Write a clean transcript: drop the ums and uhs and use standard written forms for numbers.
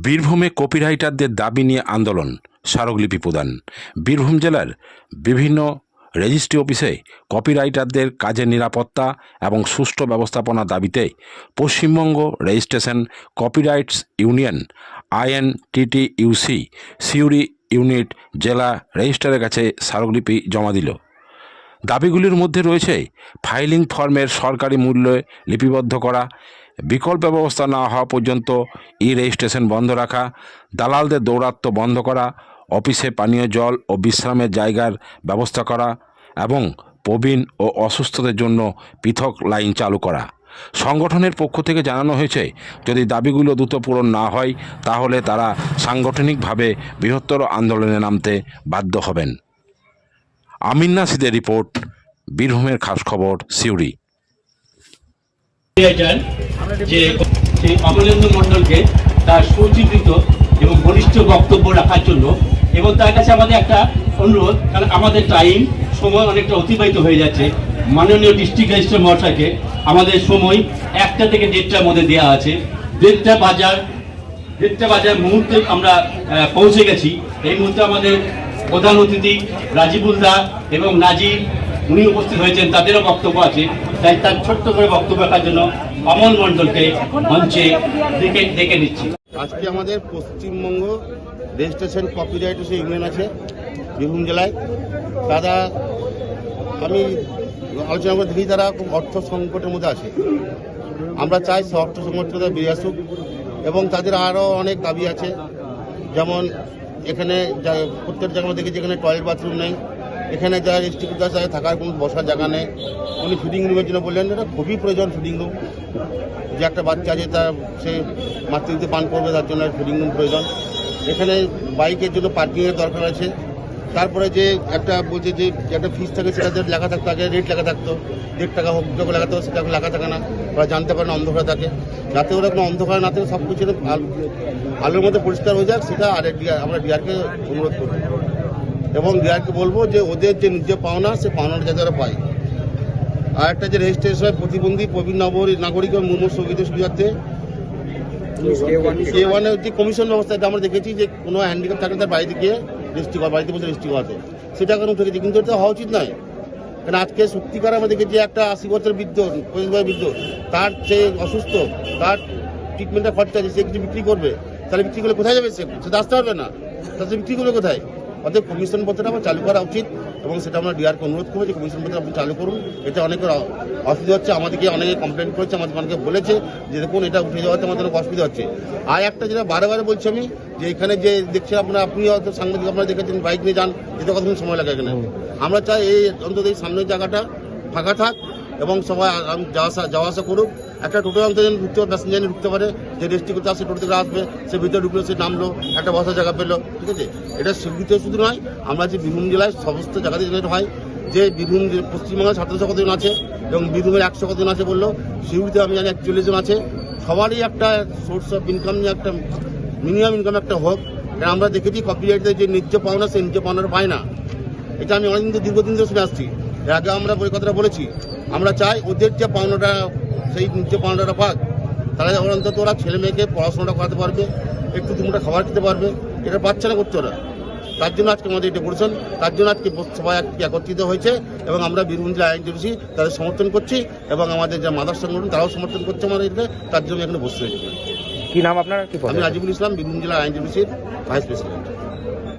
বীরভূমে কপিরাইটারদের দাবি নিয়ে আন্দোলন, স্মারকলিপি প্রদান। বীরভূম জেলার বিভিন্ন রেজিস্ট্রি অফিসে কপিরাইটারদের কাজের নিরাপত্তা এবং সুষ্ঠু ব্যবস্থাপনার দাবিতে Paschimbanga registration copyrights union INTTUC Suri unit জেলা রেজিস্ট্রারের কাছে স্মারকলিপি জমা দিল। দাবিগুলির মধ্যে রয়েছে ফাইলিং ফর্মের সরকারি মূল্যে লিপিবদ্ধ করা, বিকল্প ব্যবস্থা না হওয়া পর্যন্ত রেজিস্ট্রেশন বন্ধ রাখা, দালালদের দৌরাত্ম্য বন্ধ করা, অফিসে পানীয় জল ও বিশ্রামের জায়গার ব্যবস্থা করা এবং প্রবীণ ও অসুস্থদের জন্য পৃথক লাইন চালু করা। সংগঠনের পক্ষ থেকে জানানো হয়েছে, যদি দাবিগুলো দ্রুত পূরণ না হয় তাহলে তারা সাংগঠনিকভাবে বৃহত্তর আন্দোলনে নামতে বাধ্য হবেন। আমিন নাসিদের রিপোর্ট, বীরভূমের খাস খবর, সিউড়ি। যে অমলেন্দু মণ্ডলকে তার সুচিন্তিত এবং ঘনিষ্ঠ বক্তব্য রাখার জন্য, এবং তার কাছে আমাদের একটা অনুরোধ, কারণ আমাদের টাইম সময় অনেকটা অতিবাহিত হয়ে যাচ্ছে। মাননীয় ডিস্ট্রিক্ট রেজিস্ট্রার মহাশয়কে আমাদের সময় 1টা থেকে 1:30টার মধ্যে দেওয়া আছে। 1:30 বাজার মুহূর্তে আমরা পৌঁছে গেছি। এই মুহূর্তে আমাদের প্রধান অতিথি রাজিবুল দা এবং নাজির উনি উপস্থিত হয়েছেন, তাদেরও বক্তব্য আছে। তাই তার ছোট্ট করে বক্তব্য রাখার জন্য অমল মণ্ডলকে মঞ্চে ডেকে নিচ্ছি। আজকে আমাদের পশ্চিমবঙ্গ রেজিস্ট্রেশন কপিরাইটস ইউনিয়ন আছে বীরভূম জেলায়। তারা, আমি আলোচনা করে দেখি, তারা খুব অর্থ সংকটের মধ্যে আছে। আমরা চাই সে অর্থ সংকট তাদের বেরিয়ে আসুক, এবং তাদের আরও অনেক দাবি আছে। যেমন এখানে প্রত্যেক জায়গায় দেখি যেখানে টয়লেট বাথরুম নেই, এখানে যারা ডিস্ট্রিক্ট আছে থাকার কোনো বসার জায়গা নেই। উনি ফিডিং রুমের জন্য বললেন, এটা খুবই প্রয়োজন ফিডিং রুম। যে একটা বাচ্চা আছে তার সে মাতৃত্বে পান করবে, তার জন্য ফিডিং রুম প্রয়োজন। এখানে বাইকের জন্য পার্কিংয়ের দরকার আছে। তারপরে যে একটা বলছে যে একটা ফিস থাকে, সেটা লেখা থাকতো, আগে রেট লেখা থাকতো, 1.5 টাকা হোক যখন লেখা থাকতো, সেটা লেখা থাকে না। ওরা জানতে পারে না, অন্ধকার থাকে। যাতে ওরা কোনো অন্ধকার না থাকে, সব কিছু আলোর মধ্যে পরিষ্কার হয়ে যাক, সেটা আমরা ডিআরকে অনুরোধ করব। এবং ডিআরকে বলবো যে ওদের যে নিজে পাওনা, সে পাওনাটা যাতে ওরা পায়। আর একটা যে রেজিস্ট্রেশন প্রতিবন্ধী প্রবীণ নাগরিক এবং মুমূর্ষু রোগীদের সুবিধার্থে K1 যে কমিশন ব্যবস্থা, আমরা দেখেছি যে কোনো হ্যান্ডিক্যাপ থাকলে তার বাড়িতে গিয়ে রেজিস্ট্রি করা, বাড়িতে বসে রেজিস্ট্রি করাতে, সেটা এখন উঠে গেছে। কিন্তু এটা হওয়া উচিত নয়। কারণ আজকে সত্যিকার আমরা দেখেছি একটা 80 বছর বৃদ্ধ, 25 বছর বৃদ্ধ, তার সে অসুস্থ, তার ট্রিটমেন্টের খরচা আছে, সে কিছু বিক্রি করবে, তাহলে বিক্রি করলে কোথায় যাবে? সে আসতে পারবে না, তাহলে বিক্রি করবে কোথায়? অতএব কমিশন পত্রটা আমার চালু করা উচিত, এবং সেটা আমরা ডিআরকে অনুরোধ করবো যে কমিশন পত্র আপনি চালু করুন। এটা অনেকের অসুবিধা হচ্ছে, আমাদেরকে অনেকে কমপ্লেন করেছে, আমাদের অনেকে বলেছে যে দেখুন এটা উঠে যাওয়াতে আমাদের অনেক অসুবিধা হচ্ছে। আর একটা যেটা বারে বলছি আমি, যে এখানে যে দেখছেন আপনি হয়তো সাংবাদিক, আপনারা দেখেছেন বাইক নিয়ে যান, যেতে কতক্ষণ সময় লাগে এখানে। আমরা চাই এই অন্তত এই সামনের জায়গাটা ফাঁকা থাক, এবং সবাই যাওয়া আসা করুক। একটা টোটো অন্তত ঢুকতে পারে, প্যাসেঞ্জার নিয়ে ঢুকতে পারে, যে রেজিস্ট্রি করতে আসছে টোটো থেকে আসবে, সে ভিতরে ঢুকলো, সে নামলো, একটা বসার জায়গা পেলো। ঠিক আছে, এটা স্বীকৃত শুধু নয়, আমরা যে বীরভূম জেলায় সমস্ত জায়গাতে যেটা হয়, যে বীরভূম পশ্চিমবঙ্গের 1700 কতজন আছে, এবং বীরভূমের 100 কতজন আছে বললো, সিউড়িতে আমি জানি 41 জন আছে। সবারই একটা সোর্স অফ ইনকাম নিয়ে একটা মিনিমাম ইনকাম একটা হোক। কারণ আমরা দেখেছি কপিরাইটের যে ন্যায্য পাওনা, সেই ন্যায্য পাওনাটা পায় না। এটা আমি অনেকদিন দীর্ঘদিন ধরে শুনে আসছি। এর আগে আমরা ওই কথাটা বলেছি। আমরা চাই ওদের যে পাওনাটা, সেই ন্যায্য পাওনাটা পাক, তাহলে অন্তত ওরা ছেলে মেয়েকে পড়াশোনাটা করাতে পারবে, একটু দুমুটা খাবার খেতে পারবে। এটা পাচ্ছে না করতে ওরা। তার জন্য আজকে আমাদের এটা করেছেন, তার জন্য আজকে সবাই একত্রিত হয়েছে, এবং আমরা বীরভূম জেলা INTTUC তাদের সমর্থন করছি, এবং আমাদের যে মাদার সংগঠন তারাও সমর্থন করছে আমাদেরকে। তার জন্য এখানে বসতে হয়েছে। কি নাম আপনার? আমি রাজিবুল ইসলাম, বীরভূম জেলা INTTUC ভাইস প্রেসিডেন্ট।